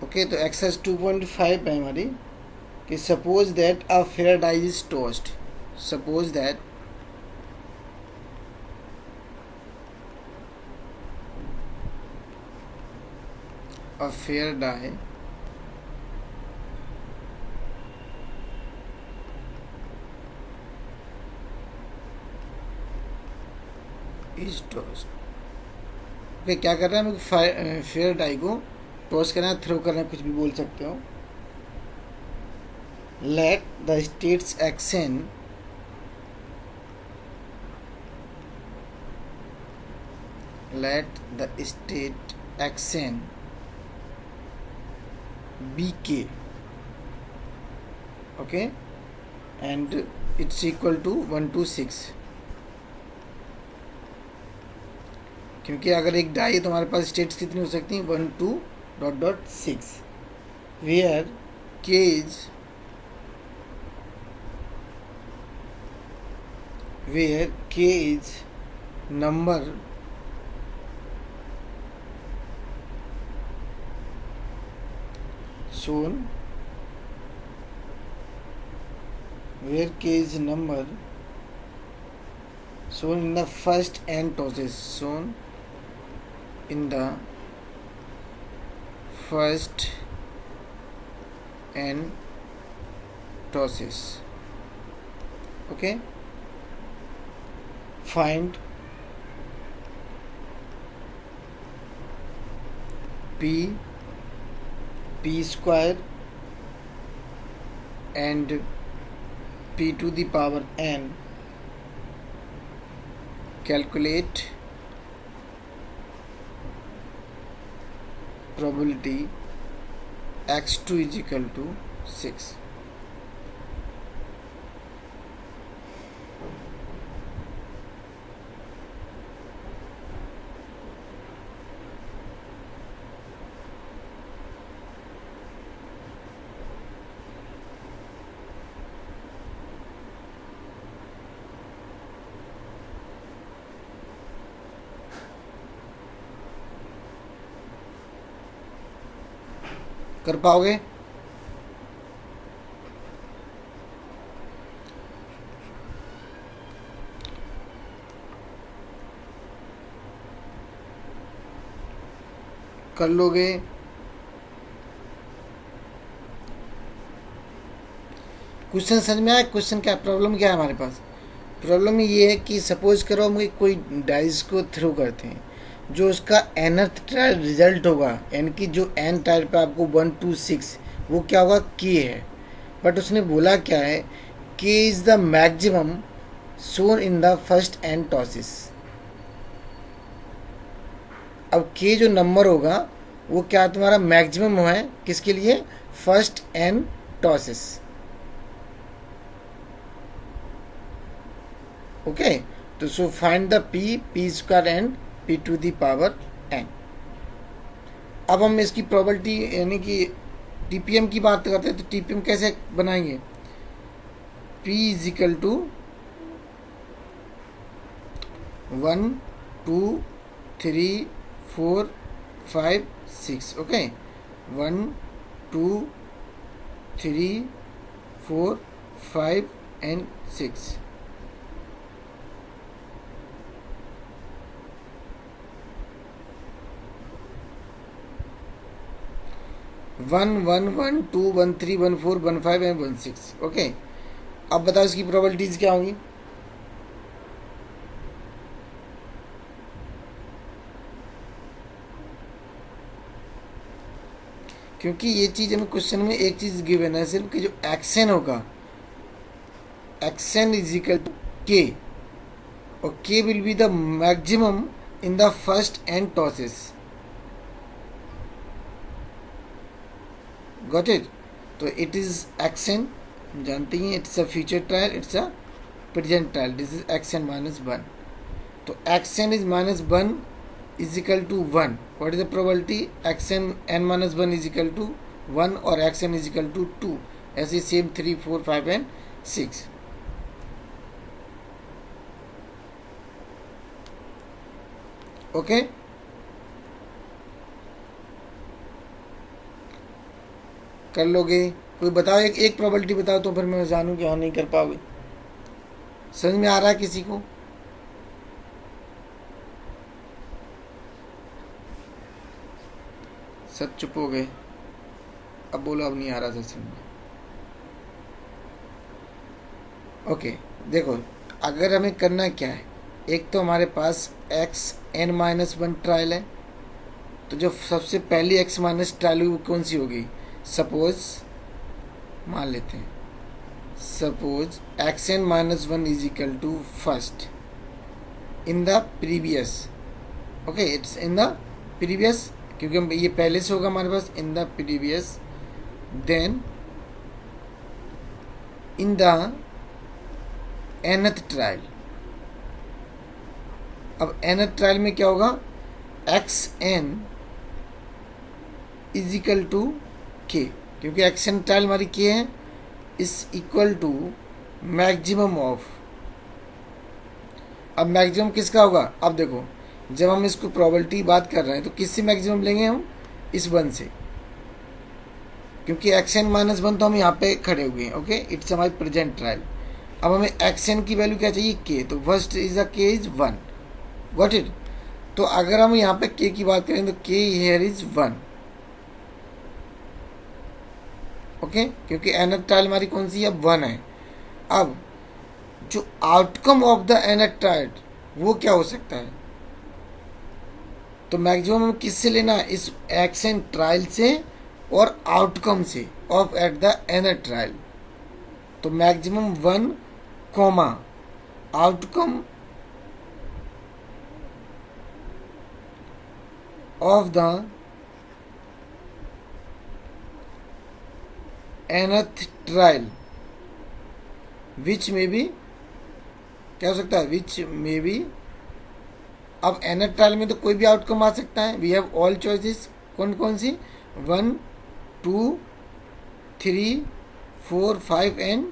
Okay, तो exercise 2.5 पे हमारी कि suppose that a fair die is tossed. सपोज दैट a fair die is tossed. Okay, क्या कर रहे हैं हम? फेयर डाई को टॉस करना है, थ्रो करना है, कुछ भी बोल सकते हो. Let the states action let the state action be k, okay, and it's equal to 1 to 6. क्योंकि अगर एक डाई तो हमारे पास स्टेट्स कितनी हो सकती हैं? 1 2 dot dot 6, where k is number shown, where k is number shown in the first n tosses, shown in the first n tosses. Okay, find p square and p to the power n. Calculate probability x2 is equal to 6. कर पाओगे? कर लोगे? Question समझ में आया? Question क्या problem क्या है हमारे पास? प्रॉब्लम ये है कि सपोज करो हम कोई डाइस को थ्रो करते हैं, जो उसका nth ट्रायल रिजल्ट होगा, यानी कि जो n ट्रायल पे आपको 1 2 6 वो क्या होगा? k है. बट उसने बोला क्या है? k is the maximum shown in the first n tosses. अब k जो नंबर होगा वो क्या तुम्हारा मैक्सिमम है? किसके लिए? First n tosses. ओके, तो so find the p square and p to the power n. अब हम इसकी प्रोबेबिलिटी यानी कि टीपीएम की बात करते हैं, तो टीपीएम कैसे बनाएंगे? p is equal to 1 2 3 4 5 6. Okay, 1 2 3 4 5 and 6. 1 1 1 2 1 3 1 4 1 5 and 1 6. Okay, अब बताओ इसकी प्रोबेबिलिटीज क्या होंगी? क्योंकि ये चीज हमें क्वेश्चन में एक चीज गिवन है सिर्फ कि जो एक्शन होगा, action is equal to K, और K will be the maximum in the first N tosses. Got it? तो इट इज एक्शन, जानते ही it's a future trial, it's a present trial. This is action -1. तो action is -1 is equal to 1. What is the probability? Action n-1 is equal to 1 और action is equal to 2. ऐसे same 3 4 5 and 6. Okay, कर लोगे? कोई बताओ, एक probability बताओ तो फिर मैं जानूँ कि हाँ नहीं कर पाओगे। समझ में आ रहा है किसी को? सब चुप हो गए। अब बोलो, अब नहीं आ रहा था समझ में। ओके, देखो, अगर हमें करना क्या है, एक तो हमारे पास xn-1 ट्रायल है, तो जो सबसे पहली x माइनस ट्रायल हुई वो कौन सी होगी? सपोज मान लेते हैं, suppose xn-1 is equal to first in the previous. Okay, it's in the previous, क्योंकि हम ये पहले से होगा हमारे पास, in the previous, then in the nth trial. अब nth ट्रायल में क्या होगा? xn is equal to k, क्योंकि xn ट्रायल हमारी k है, is equal to maximum of. अब मैक्सिमम किसका होगा? अब देखो, जब हम इसको प्रोबेबिलिटी बात कर रहे हैं तो किससे मैक्सिमम लेंगे हम? इस 1 से, क्योंकि xn-1 तो हम यहाँ पे खड़े हुए हैं। ओके, इट्स हमारी प्रेजेंट ट्रायल। अब हमें xn की वैल्यू क्या चाहिए? k, तो first is the k is 1। Got it? तो अगर हम यहाँ पे k की बात करें तो k हियर इज 1। ओके, क्योंकि nth ट्रायल हमारी कौन सी है? 1 है। अब जो outcome of the nth trial वो क्या हो सकता है? तो मैक्सिमम हमें किससे लेना है? इस xn ट्रायल से और आउटकम से of at the nth trial. तो maximum 1 comma outcome of the nth trial which में भी क्या हो सकता है? विच में भी। अब nth ट्रायल में तो कोई भी आउटकम आ सकता है। We have all choices. कौन कौन सी? 1, 2, 3, 4, 5 एंड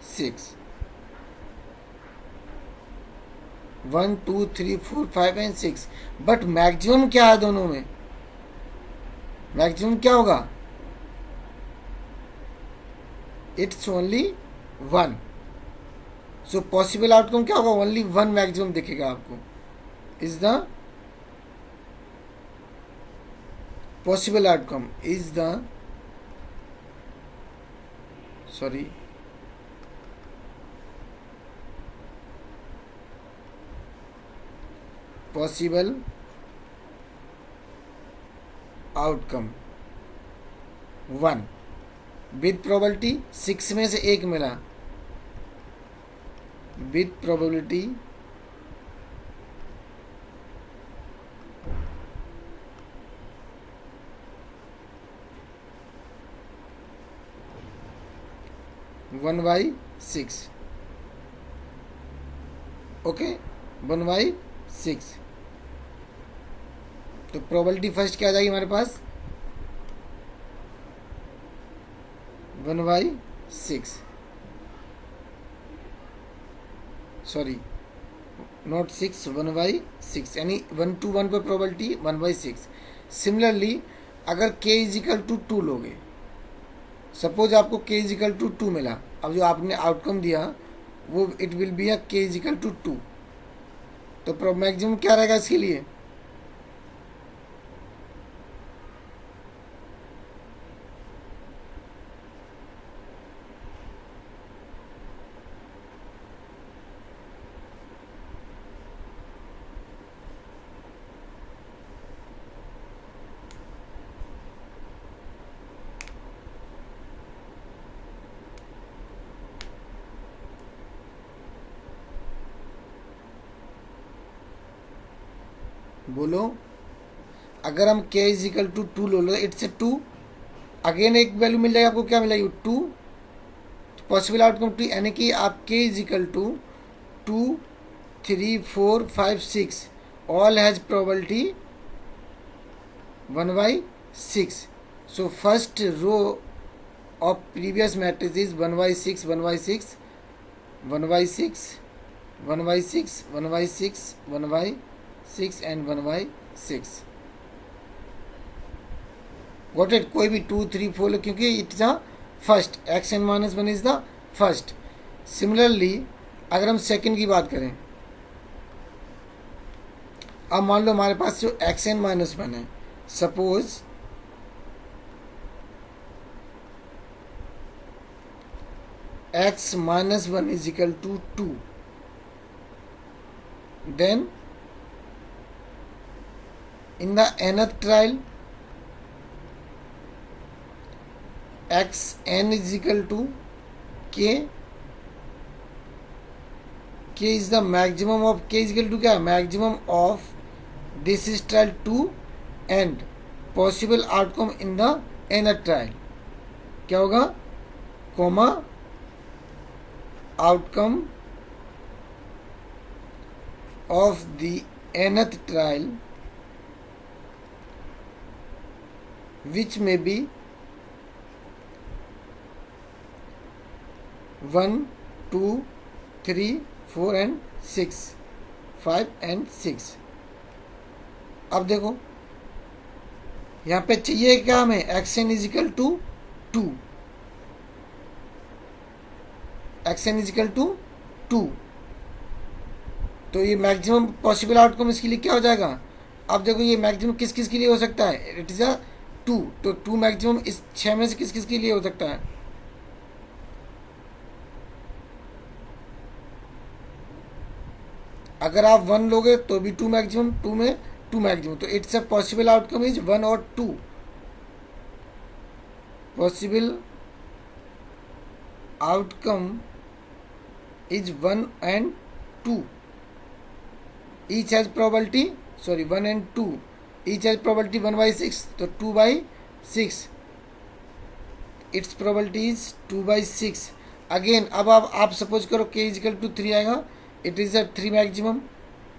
6। 1, 2, 3, 4, 5 एंड 6। बट मैक्सिमम क्या है दोनों में? मैक्सिमम क्या होगा? It's only 1। So possible outcome क्या होगा? ओनली 1 मैक्सिमम दिखेगा आपको। Is the possible outcome is the sorry possible outcome 1 with probability 6 में से 1 मिला, विद प्रोबेबिलिटी 1/6। ओके, 1/6। तो प्रोबेबिलिटी फर्स्ट क्या आ जाएगी हमारे पास? 1/6। सॉरी, नॉट 6, 1/6, यानी 1 to 1 पर प्रोबेबिलिटी 1/6। सिमिलरली अगर k इज इक्वल टू 2 लोगे, सपोज आपको k इज इक्वल टू 2 मिला, अब जो आपने आउटकम दिया वो it will be a k is equal to 2। तो मैक्सिमम क्या रहेगा इसके लिए? बोलो, अगर हम k इज इक्वल टू 2 लो लो, इट्स 2, अगेन एक वैल्यू मिल जाएगी आपको। क्या मिलेगी? 2। पॉसिबल आउटकम 2, यानी कि आप k is equal to 2, 3, 4, 5, 6 all has probability 1/6। So first row of previous matrix is 1/6, 1/6, 1/6, 1/6, 1/6, 1/6 and 1/6। Got it, कोई भी 2 3 4, क्योंकि it is a first, X N minus one is the first. Similarly अगर हम second की बात करें, अब मान लो हमारे पास जो एक्स एन माइनस वन है, suppose X minus one is equal to 2, then in the nth trial x n is equal to k, k is the maximum of, k is equal to क्या, maximum of this is trial 2 and possible outcome in the nth trial, क्या होगा, comma outcome of the nth trial which may be 1 2 3 4 and 6, 5 and 6। अब देखो यहाँ पे चाहिए क्या हमें, X N is equal to 2, X N is equal to 2, तो ये मैक्सिमम पॉसिबल आउटकम इसके लिए क्या हो जाएगा। अब देखो ये मैक्सिमम किस किस के लिए हो सकता है, इट इज अ 2, तो 2 मैक्सिमम इस 6 में से किस किस के लिए हो सकता है, अगर आप 1 लोगे तो भी 2 मैक्सिमम, 2 में 2 मैक्सिमम, तो it's a possible outcome is 1 और 2, possible outcome is 1 and 2, each has probability, sorry 1 and 2, each has probability 1/6, तो 2/6, its probability is 2/6। अगेन अब आप सपोज करो k इज इक्वल टू 3 आएगा, इट इज अ 3 मैक्सिमम,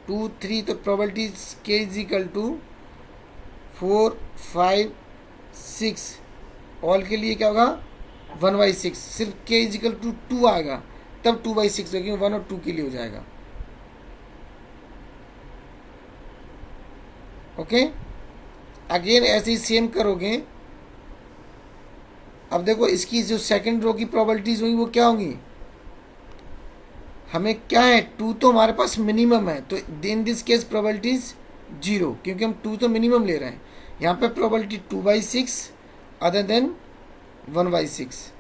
2 3, तो probability k is equal to 4 5 6, all के लिए क्या होगा 1/6, सिर्फ k इज इक्वल टू 2 आएगा तब 2/6 होगी, 1 और 2 के लिए हो जाएगा। ओके अगेन ऐसे ही सेम करोगे। अब देखो इसकी जो सेकंड रो की प्रोबेबिलिटीज होंगी वो क्या होंगी, हमें क्या है 2 तो हमारे पास मिनिमम है, तो इन दिस केस प्रोबेबिलिटीज 0, क्योंकि हम 2 तो मिनिमम ले रहे हैं। यहाँ पे प्रोबेबिलिटी 2/6 अदर देन 1/6।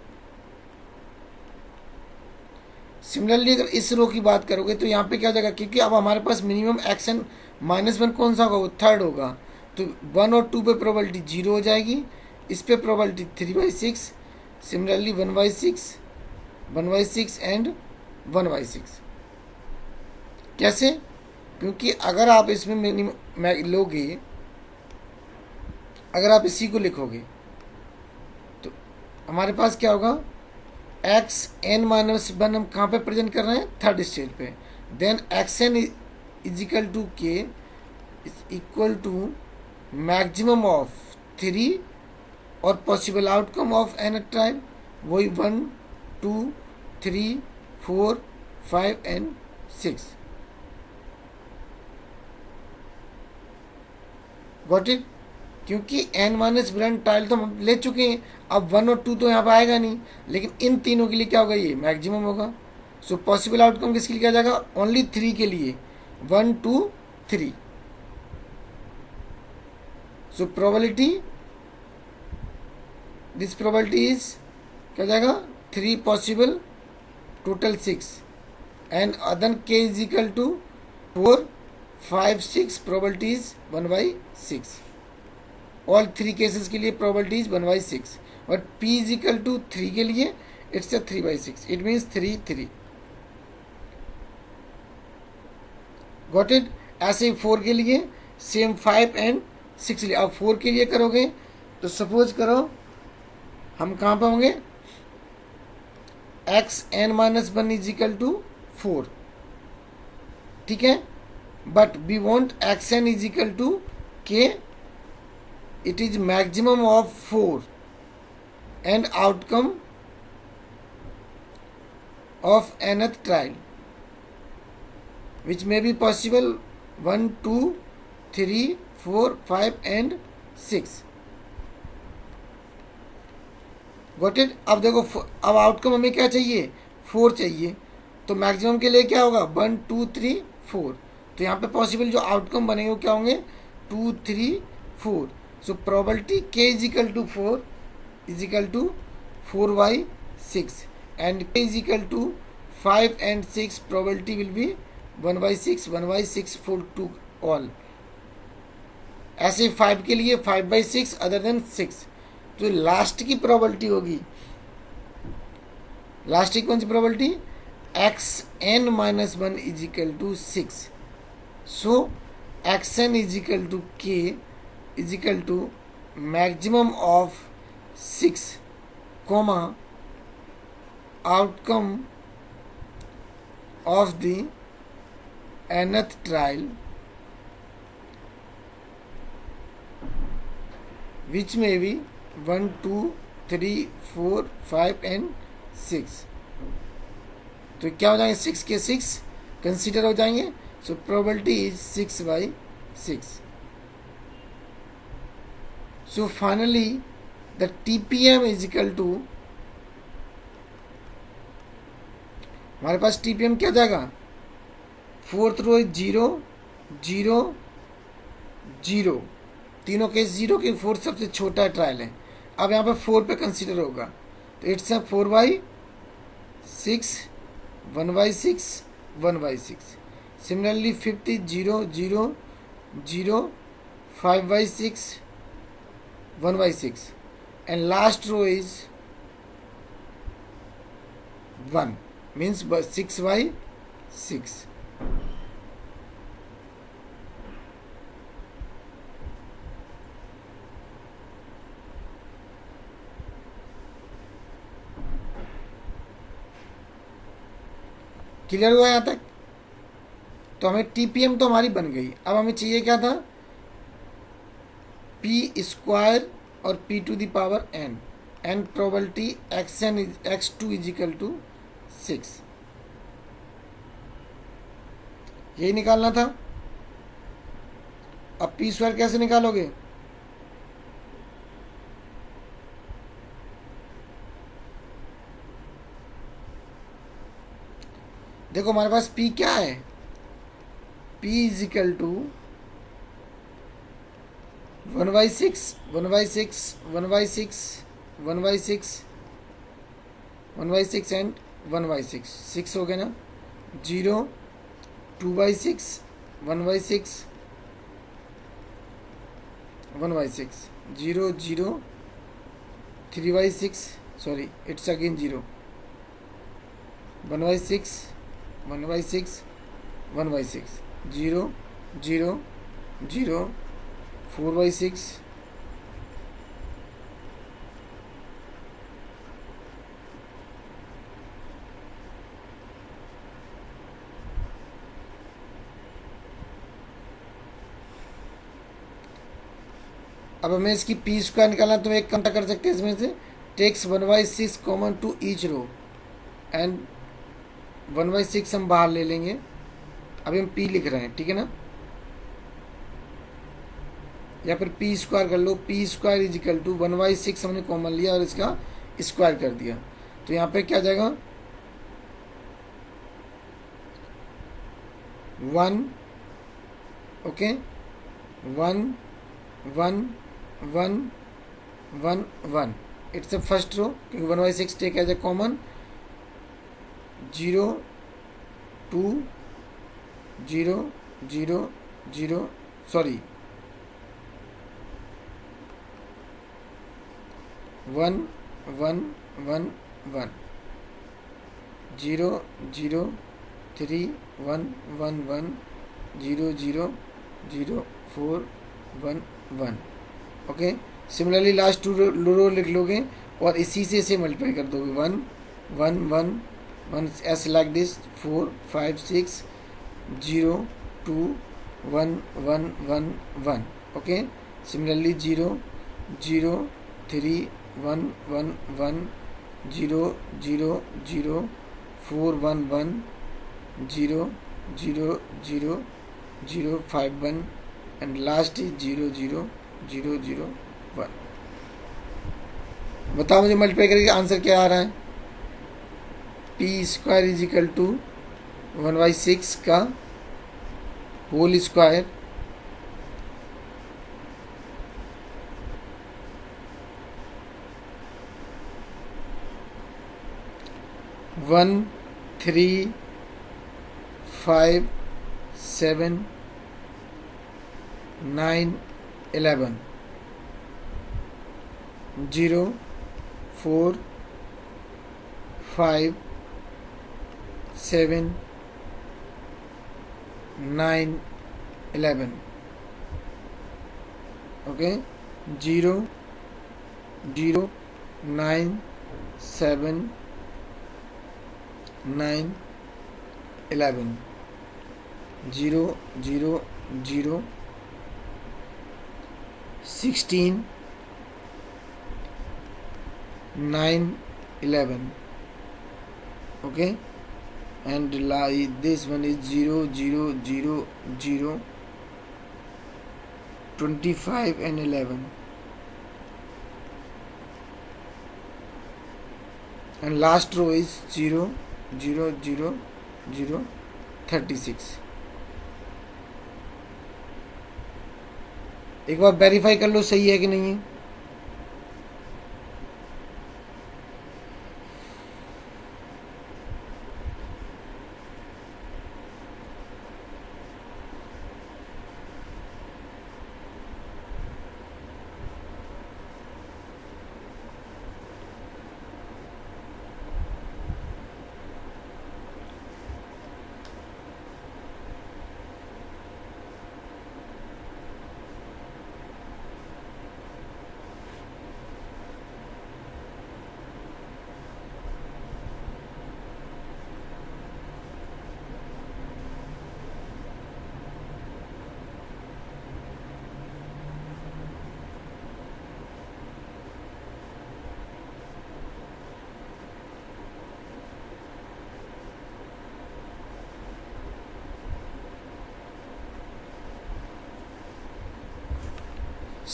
सिमिलरली अगर इस रो की बात करोगे तो यहाँ पे क्या हो जाएगा, क्योंकि अब हमारे पास minimum X N minus one कौन सा होगा, वो थर्ड होगा, तो 1 और 2 पे प्रोबेबिलिटी 0 हो जाएगी, इस पे प्रोबेबिलिटी 3/6, सिमिलरली 1/6 1/6 एंड 1/6। कैसे, क्योंकि अगर आप इसमें मिनिमम लोगे, अगर आप इसी को लिखोगे तो हमारे पास क्या होगा, एक्स एन माइनस वन हम कहाँ पे प्रेजेंट कर रहे हैं, थर्ड स्टेज पे, then X N is equal to K is equal to maximum of 3 और possible outcome of N trial, वही 1 2 3 4 5 एंड 6। गॉट इट, क्योंकि एन माइनस वन ट्रायल तो हम ले चुके हैं, अब 1 और 2 तो यहाँ पे आएगा नहीं, लेकिन इन तीनों के लिए क्या होगा, ये मैक्सिमम होगा। सो पॉसिबल आउटकम किसके लिए किया जाएगा, ओनली 3 के लिए, 1 2 3। So probability, this probability is क्या जाएगा 3 पॉसिबल, टोटल 6, एंड अदर के is equal to 4 5 6, probability is 1/6। All 3 cases के लिए probability is 1/6, but p is equal to 3 के लिए it's a 3/6, it means 3 3। Got it, ऐसे ही 4 के लिए सेम 5 एंड 6 लिए। अब 4 के लिए करोगे तो सपोज करो हम कहाँ पे होंगे, X N minus one is equal to 4, ठीक है, but we want X N is equal to K, it is maximum of 4 and outcome of nth trial which may be possible 1 2 3 4 5 and 6। Got it. अब देखो अब outcome हमें क्या चाहिए, 4 चाहिए, तो मैक्सिमम के लिए क्या होगा 1 2 3 4। तो यहाँ पे पॉसिबल जो आउटकम बनेंगे वो क्या होंगे 2 3 4। So probability k is equal to 4 is equal to 4/6 and k is equal to 5 and 6, probability will be 1/6 for to all. ऐसे 5 के लिए 5/6 अदर देन 6। तो लास्ट की प्रोबेबिलिटी होगी, लास्ट की कौन सी probability, xn-1 is equal to 6। So xn is equal to k is equal to maximum of 6 comma outcome of the nth trial which may be 1 2 3 4 5 and 6। तो क्या हो जाएंगे 6 के 6 कंसीडर हो जाएंगे। So probability is 6/6। So finally the TPM is equal to, हमारे पास TPM क्या जाएगा, 4th रो 0 0 0, तीनों के 0 के 4 सबसे छोटा ट्रायल है। अब यहाँ पे 4 पे कंसीडर होगा, तो it's 4/6 1/6 1/6। Similarly 5th is 0 0 0 5/6 1/6 and last row is 1 means 6/6। Clear हुआ यहाँ तक। तो हमें TPM तो हमारी बन गई। अब हमें चाहिए क्या था, p² और p⁴n and probability x2 is equal to 6, यही निकालना था। अब p² कैसे निकालोगे, देखो हमारे पास p क्या है, p is equal to 1/6 1/6 1/6 1/6 1/6 and 1/6, 6 हो गया ना, 0 2/6 1/6 1/6 0 0 3/6, सॉरी इट्स अगेन 0 1/6 1/6 1/6 0 0 0 4/6 अब हमें इसकी p² निकालना, तो एक कम कर सकते हैं इसमें से, takes 1/6 common to each row and 1/6 हम बाहर ले लेंगे। अभी हम p लिख रहे हैं, ठीक है ना, या फिर p² कर लो, p² इज इक्वल टू 1/6 हमने कॉमन लिया और इसका स्क्वायर कर दिया, तो यहाँ पे क्या जाएगा 1 okay 1 1 1 1 1, it's a first row क्योंकि 1/6 take as a common, 0 2 0 0 0 sorry 1 1 1 1 0 0 3 1 1 1 0 0 0 4 1 1। Okay, similarly last to रो लिख लोगे और इसी से इसे मल्टीप्लाई कर दोगे, 1 1 1 1 ऐसे like this 4 5 6 0 2 1 1 1 1। Okay, similarly 0 0 3 1 1 1 0 0 0 4 1 1 0 0 0 0 5 1 and last is 0 0 0 0 1। बताओ मुझे मल्टीप्लाई करके आंसर क्या आ रहा है। P square is equal to 1/6 का whole square one 3 5 7 9 11 0 4 5 7 9 11 okay 0 0 9 7 9 11 0 0 0 16 9 11 okay, and this one is 0 0 0 0 25 and 11, and last row is 0 0 0 0 36. एक बार वेरीफाई कर लो सही है कि नहीं है।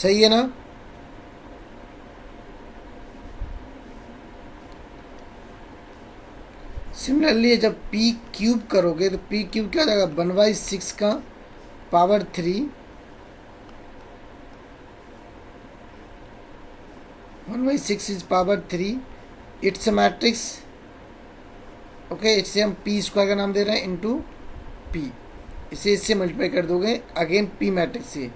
सही है ना। सिमिलरली जब पी क्यूब करोगे तो पी क्यूब क्या हो जाएगा 1/6 का power 3 1/6 is power 3 it's a matrix okay. इससे हम पी स्क्वायर का नाम दे रहे हैं इनटू पी, इसे इससे मल्टीप्लाई कर दोगे अगेन पी मैट्रिक्स से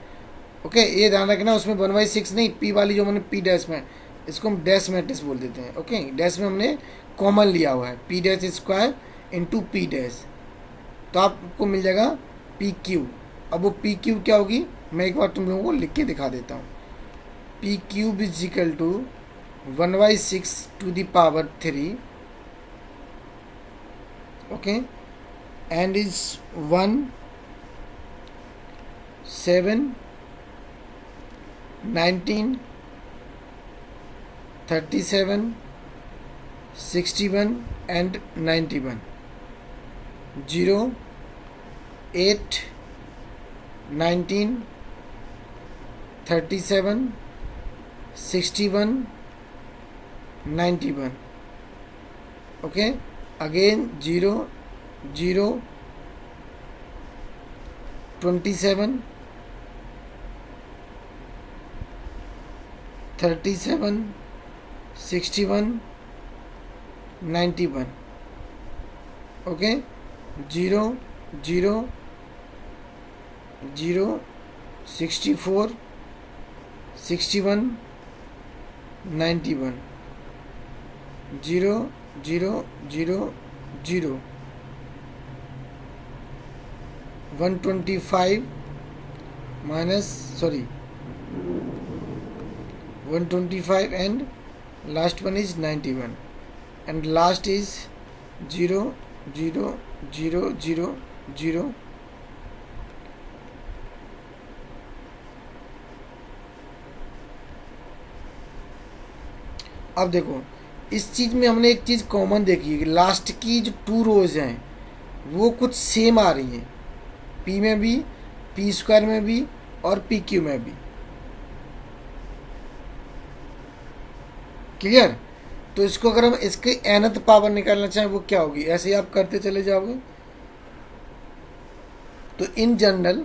ओके। ये ध्यान रखना उसमें 1/6 नहीं, पी वाली जो मैंने पी डैश में, इसको हम डैश मैट्रिक्स बोल देते हैं ओके। डैश में हमने कॉमन लिया हुआ है P dash square into P dash, तो आपको मिल जाएगा पी क्यू। अब वो पी क्यू क्या होगी मैं एक बार तुम लोगों को लिख के दिखा देता हूँ। P cube is equal to 1/6 to the power 3 okay, and is 1 7 19 37 61 and 91 0 8 19 37 61 91 okay, again 0 0 27 37 61 91 okay, 0 0 0 64 61 91 0 0 0 0 125 minus 125 and last one is 91 and last is 0 0 0 0 0 अब देखो इस चीज़ में हमने एक चीज़ कॉमन देखी है कि लास्ट की जो 2 रोज हैं वो कुछ सेम आ रही हैं, पी में भी, पी स्क्वायर में भी और पी क्यू में भी। क्लियर। तो इसको अगर हम इसकी nth पावर निकालना चाहें वो क्या होगी, ऐसे ही आप करते चले जाओगे। तो इन जनरल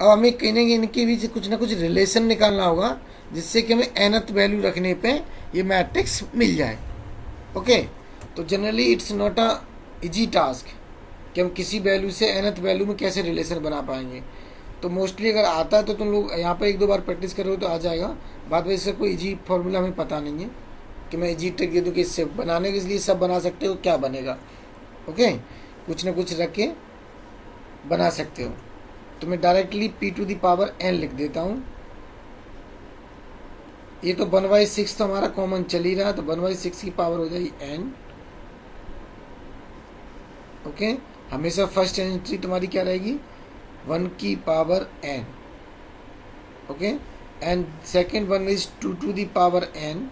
अब हमें कहीं ना कहीं इनके बीच कुछ ना कुछ रिलेशन निकालना होगा जिससे कि हमें nth वैल्यू रखने पे ये मैट्रिक्स मिल जाए। ओके, तो generally it's not a easy task कि हम किसी वैल्यू से nth वैल्यू में कैसे रिलेशन बना पाएंगे। तो मोस्टली अगर आता है तो तुम लोग यहाँ पर एक दो बार प्रैक्टिस करोगे तो आ जाएगा। बाद में इसका कोई इजी फॉर्मूला हमें पता नहीं है कि मैं इजी ट्रिक दे दूँ कि इससे बनाने के लिए सब बना सकते हो, क्या बनेगा। ओके, कुछ ना कुछ रख के बना सकते हो। तो मैं directly p to the power n लिख देता हूँ। ये तो 1/6 तो हमारा कॉमन चल ही रहा है, तो 1/6 की पावर हो जाएगी n। ओके, हमेशा फर्स्ट एंट्री तुम्हारी क्या रहेगी, 1 की power n। Okay, and second one is 2 to the power n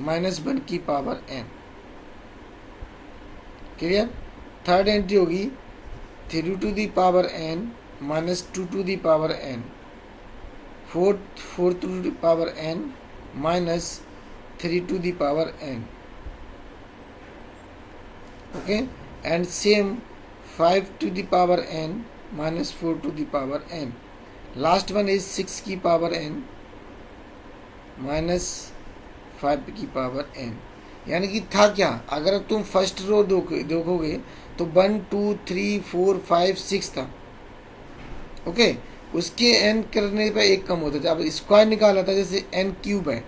minus 1 की power n। Clear. Third entry होगी 3 to the power n minus 2 to the power n। Fourth to the power n minus 3 to the power n। Okay, and same 5 to the power n minus 4 to the power n। Last one is 6 की power n minus 5 की power n। यानी कि था क्या, अगर तुम first row देखोगे तो 1 2 3 4 5 6 था। ओके, उसके n करने पे एक कम होता था। अब स्क्वायर निकाला था, जैसे n क्यूब है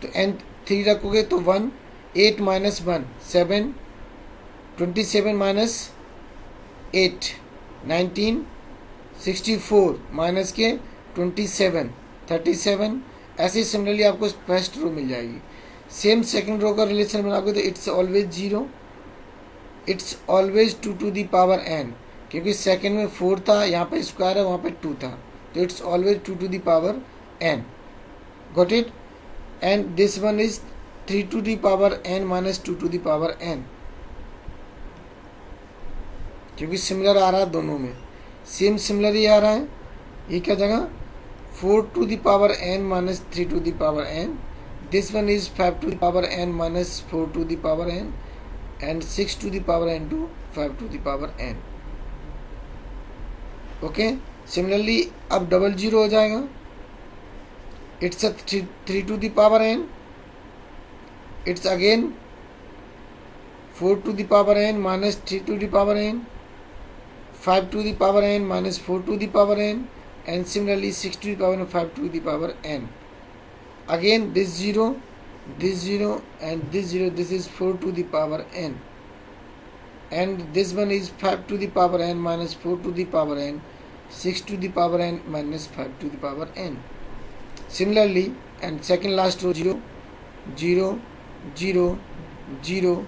तो n 3 रखोगे तो 1, 8 माइनस 1 7, 27 माइनस 8 19, 64 माइनस के 27 37। ऐसे सिमिलरली आपको फर्स्ट रो मिल जाएगी। सेम सेकंड रो का रिलेशन बनाओगे तो it's always 0, it's always 2 to the power n, क्योंकि सेकंड में 4 था, यहाँ पे स्क्वायर है, वहाँ पे 2 था, तो it's always 2 to the power n। Got it. And this one is 3 to the power n minus 2 to the power n, क्योंकि सिमिलर आ रहा है दोनों में, सेम सिमिलर ही आ रहा है। ये क्या जगह 4 to the power n minus 3 to the power n। This one is 5 to the power n minus 4 to the power n and 6 to the power n to 5 to the power n। Okay, similarly अब double zero हो जाएगा। It's a 3 to the power n, it's again 4 to the power n minus 3 to the power n, 5 to the power n minus 4 to the power n, and similarly 6 to the power n, 5 to the power n. Again this 0 and this 0, this is 4 to the power n, and this one is 5 to the power n minus 4 to the power n, 6 to the power n minus 5 to the power n. Similarly, and second last row 0 0 0 0,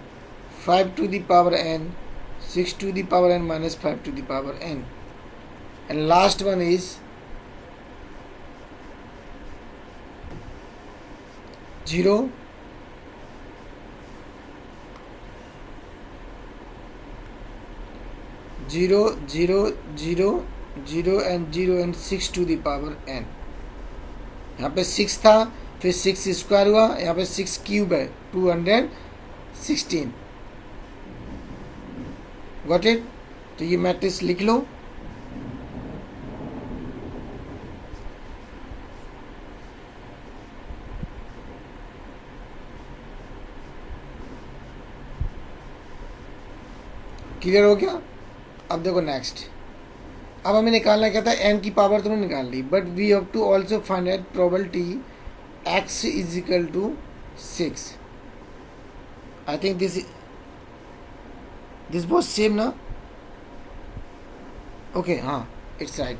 5 to the power n, 6 to the power n minus 5 to the power n, and last one is 0 0 0 0 0 and 0 and 6 to the power n। यहाँ पे 6 था, फिर 6 square हुआ, यहाँ पे 6 cube है 216। Got it. तो ये मैट्रिक्स लिख लो। क्लियर हो गया। अब देखो नेक्स्ट, अब हमें निकालना क्या था, m की पावर तो निकाल ली, but we have to also find out probability x is equal to 6। I think this was same ना। ओके, हाँ इट्स राइट।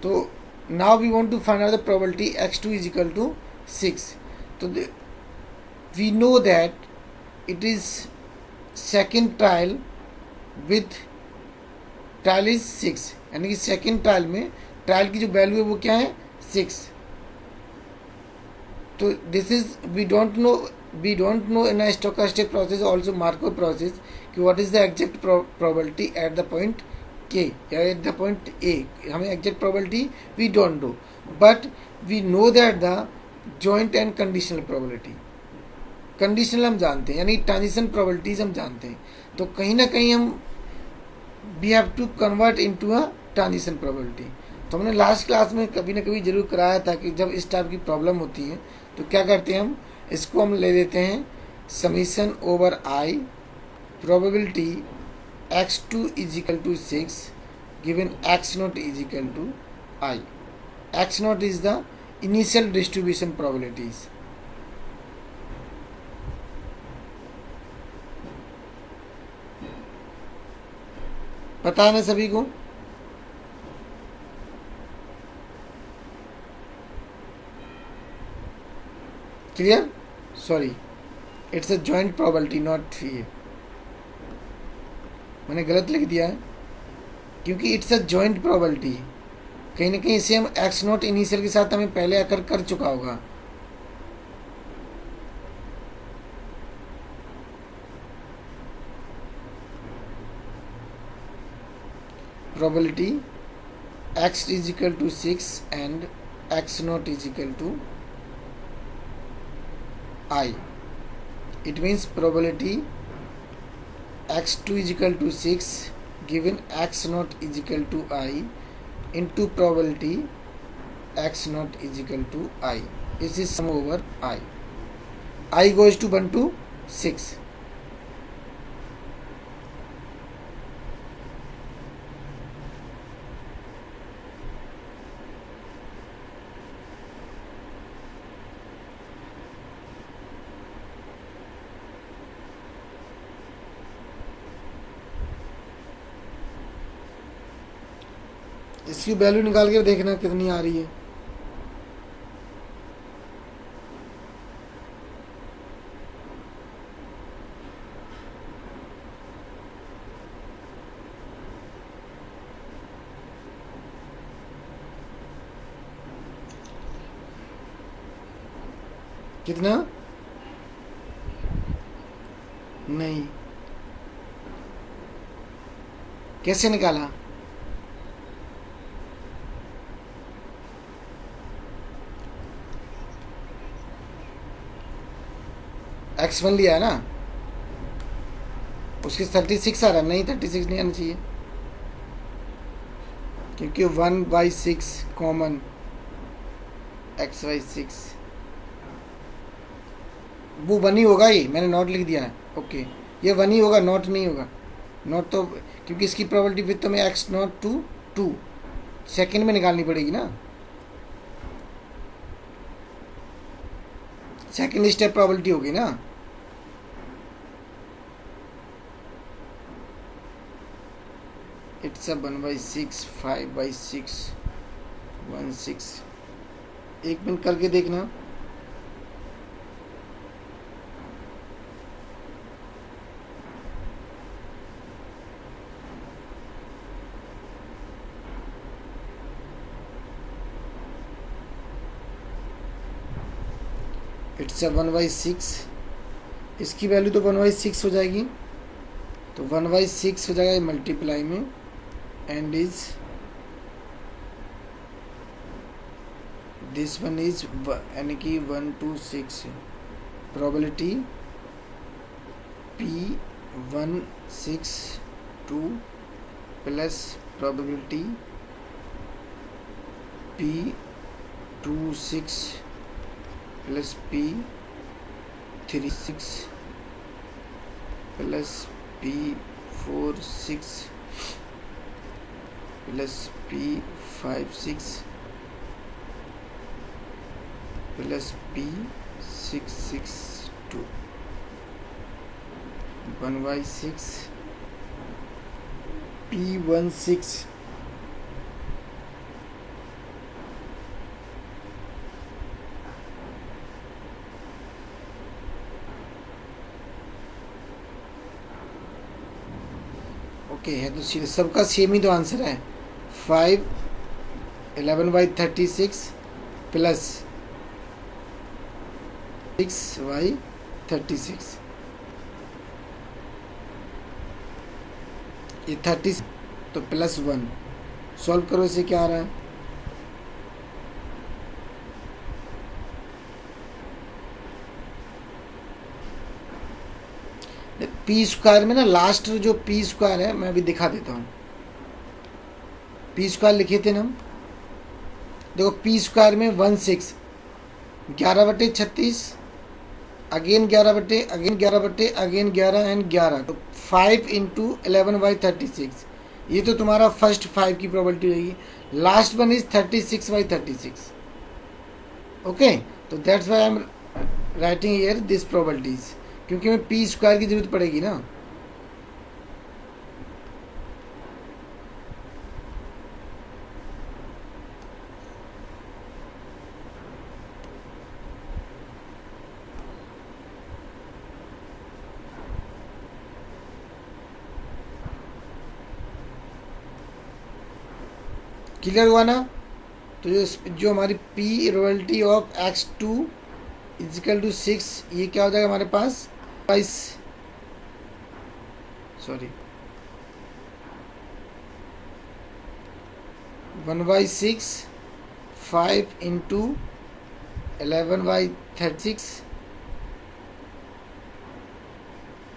तो now we want to find out the probability x2 is equal to 6। तो we know that it is second trial with trial is 6, यानी कि second trial में trial की जो value है वो क्या है 6। तो this is we don't know in a stochastic process also Markov process कि what is the exact probability at the point K या एट द पॉइंट ए। हमें exact probability we don't know, but we know that the joint and conditional probability. Conditional हम जानते हैं, यानी transition probabilities हम जानते हैं, तो कहीं ना कहीं हम we have to convert into a transition probability. तो हमने लास्ट क्लास में कभी ना कभी जरूर कराया था कि जब इस टाइप की प्रॉब्लम होती है तो क्या करते हैं, हम इसको हम ले लेते हैं summation over I probability x2 is equal to 6 given x0 is equal to I. x0 is the initial distribution probabilities. पता है ना सभी को? Clear? Sorry, it's a joint probability not phi. मैंने गलत लिख दिया है क्योंकि इट्स अ जॉइंट प्रोबेबिलिटी। कहीं ना कहीं इसे हम एक्स नॉट इनिशियल के साथ हमें पहले आकर कर चुका होगा। Probability x is equal to 6 and x naught is equal to I. It means probability x2 is equal to 6 given x naught is equal to I into probability x naught is equal to I. This is sum over I. I goes to 1 to 6. इसकी value निकाल के देखना कितनी आ रही है। कितना? नहीं, कैसे निकाला? x1 लिया है ना, उसके 36 आ रहा है। नहीं, 36 नहीं आना चाहिए क्योंकि 1/6 कॉमन x/6 वो 1 ही होगा। ये मैंने नॉट लिख दिया है। ओके, ये 1 ही होगा, नॉट नहीं होगा। नॉट तो क्योंकि इसकी प्रोबेबिलिटी फिर तो मैं x0 to 2 सेकेंड में निकालनी पड़ेगी ना। सेकेंड स्टेप प्रोबेबिलिटी होगी ना। It's a 1/6 5/6 1/6। एक मिनट करके देखना। It's a 1/6। इसकी वैल्यू तो 1/6 हो जाएगी, तो 1/6 हो जाएगा मल्टीप्लाई में and is this one is यानी कि 1 to 6 probability P162 plus probability P26 plus P36 plus P46 plus P56 plus P662 1/6 P16 okay है तो सबका सेम ही तो आंसर है। 5 11/36 प्लस 6/36 ये 30 तो प्लस 1 सॉल्व करो। इसे क्या आ रहा है? पी स्क्वायर में ना लास्ट जो पी स्क्वायर है, मैं अभी दिखा देता हूँ। पी स्क्वायर लिखे थे ना हम, देखो पी स्क्वायर में 16, 11/36, अगेन 11 अगेन 11 अगेन 11 एंड 11, तो 5 इंटू 11/36। ये तो तुम्हारा फर्स्ट 5 की प्रोबेबिलिटी रहेगी। Last one is 36/36। ओके, तो that's why I am writing here this probabilities, क्योंकि हमें पी स्क्वायर की जरूरत पड़ेगी ना। क्लियर हुआ ना? तो जो हमारी P probability of x2 is equal to 6, ये क्या हो जाएगा हमारे पास, 1/6, 5 इंटू 11/36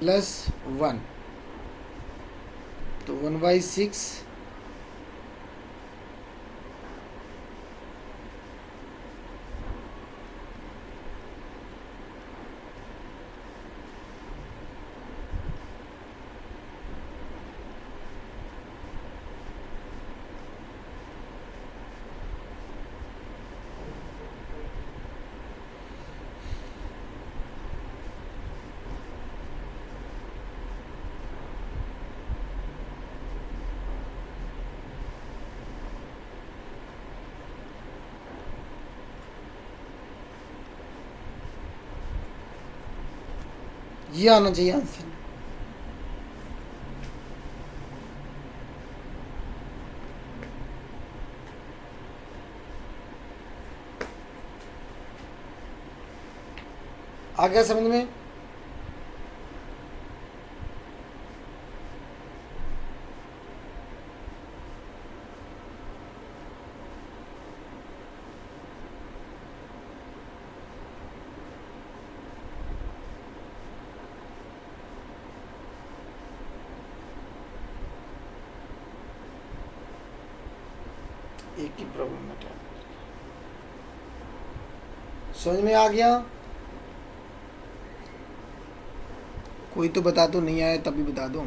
प्लस 1, तो 1/6 ये आना चाहिए आंसर। आ गया समझ में? एक ही प्रॉब्लम है, समझ में आ गया? कोई तो बता दो, नहीं आया तभी बता दो।